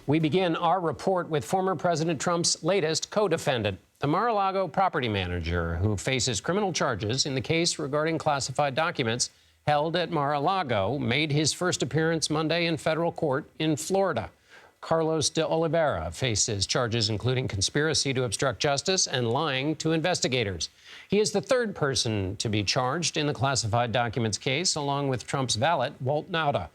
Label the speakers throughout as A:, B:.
A: We begin our report with former President Trump's latest co-defendant, the Mar-a-Lago property manager who faces criminal charges in the case regarding classified documents held at Mar-a-Lago, made his first appearance Monday in federal court in Florida. Carlos de Oliveira faces charges including conspiracy to obstruct justice and lying to investigators. He is the third person to be charged in the classified documents case, along with Trump's valet, Walt Nauta.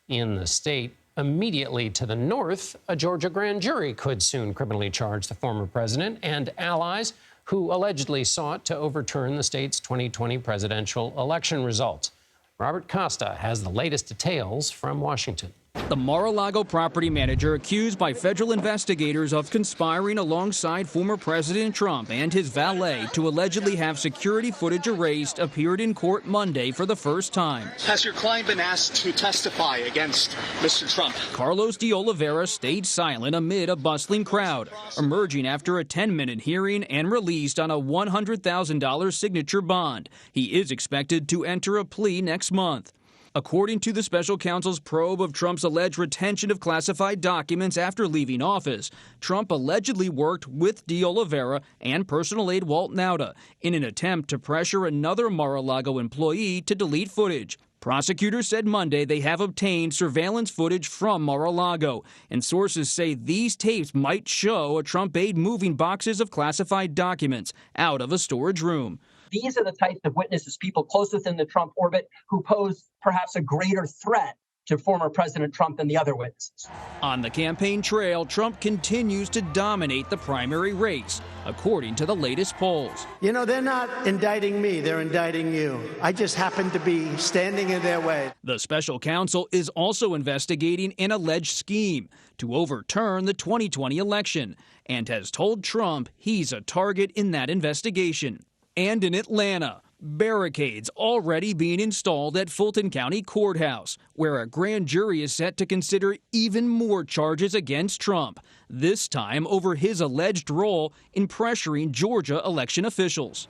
A: In the state immediately to the north, a Georgia grand jury could soon criminally charge the former president and allies who allegedly sought to overturn the state's 2020 presidential election results. Robert Costa has the latest details from Washington.
B: The Mar-a-Lago property manager accused by federal investigators of conspiring alongside former President Trump and his valet to allegedly have security footage erased appeared in court Monday for the first time.
C: Has your client been asked to testify against Mr. Trump?
B: Carlos de Oliveira stayed silent amid a bustling crowd, emerging after a 10-minute hearing and released on a $100,000 signature bond. He is expected to enter a plea next month. According to the special counsel's probe of Trump's alleged retention of classified documents after leaving office, Trump allegedly worked with de Oliveira and personal aide Walt Nauta in an attempt to pressure another Mar-a-Lago employee to delete footage. Prosecutors said Monday they have obtained surveillance footage from Mar-a-Lago, and sources say these tapes might show a Trump aide moving boxes of classified documents out of a storage room.
D: These are the types of witnesses, people close within the Trump orbit, who pose perhaps a greater threat to former President Trump than the other witnesses.
B: On the campaign trail, Trump continues to dominate the primary race, according to the latest polls.
E: You know, they're not indicting me, they're indicting you. I just happen to be standing in their way.
B: The special counsel is also investigating an alleged scheme to overturn the 2020 election and has told Trump he's a target in that investigation. And in Atlanta, barricades already being installed at Fulton County Courthouse, where a grand jury is set to consider even more charges against Trump, this time over his alleged role in pressuring Georgia election officials.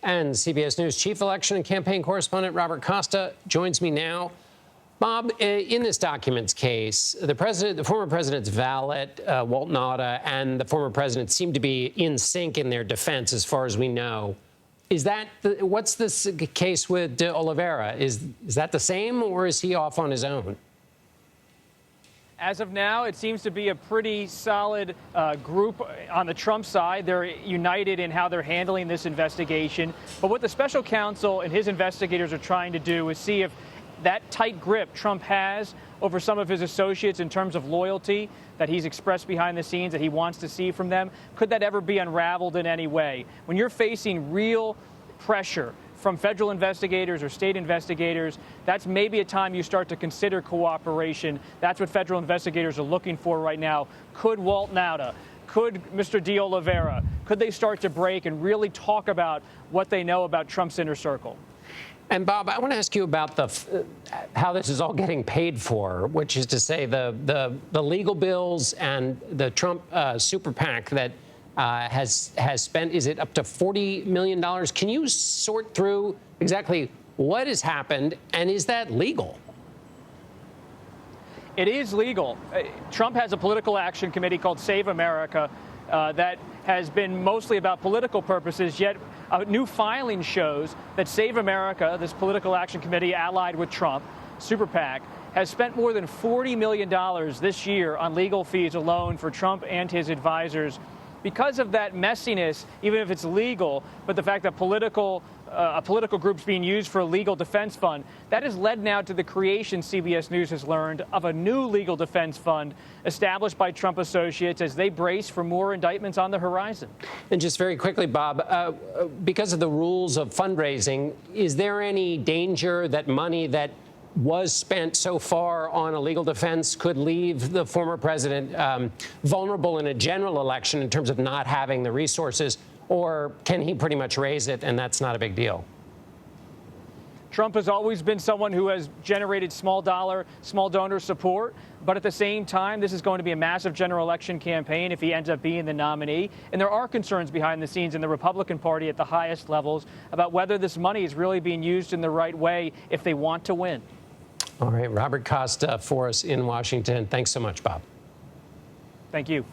A: And CBS News chief election and campaign correspondent Robert Costa joins me now. Bob, in this documents case, the former president's valet, Walt Nauta, and the former president seem to be in sync in their defense, as far as we know. What's this case with de Oliveira? Is that the same, or is he off on his own?
F: As of now, it seems to be a pretty solid group on the Trump side. They're united in how they're handling this investigation. But what the special counsel and his investigators are trying to do is see if that tight grip Trump has over some of his associates in terms of loyalty that he's expressed behind the scenes that he wants to see from them, could that ever be unraveled in any way? When you're facing real pressure from federal investigators or state investigators, that's maybe a time you start to consider cooperation. That's what federal investigators are looking for right now. Could Walt Nauta, could Mr. de Oliveira, could they start to break and really talk about what they know about Trump's inner circle?
A: And Bob, I want to ask you about how this is all getting paid for, which is to say the legal bills and the Trump super PAC that has spent, is it up to $40 million? Can you sort through exactly what has happened, and is that legal?
F: It is legal. Trump has a political action committee called Save America that has been mostly about political purposes, yet a new filing shows that Save America, this political action committee allied with Trump, super PAC, has spent more than $40 million this year on legal fees alone for Trump and his advisors. Because of that messiness, even if it's legal, but the fact that a political group's being used for a legal defense fund, that has led now to the creation, CBS News has learned, of a new legal defense fund established by Trump associates as they brace for more indictments on the horizon.
A: And just very quickly, Bob, because of the rules of fundraising, is there any danger that money that was spent so far on a legal defense could leave the former president vulnerable in a general election in terms of not having the resources? Or can he pretty much raise it and that's not a big deal?
F: Trump has always been someone who has generated small donor support. But at the same time, this is going to be a massive general election campaign if he ends up being the nominee. And there are concerns behind the scenes in the Republican Party at the highest levels about whether this money is really being used in the right way if they want to win.
A: All right, Robert Costa for us in Washington. Thanks so much, Bob.
F: Thank you.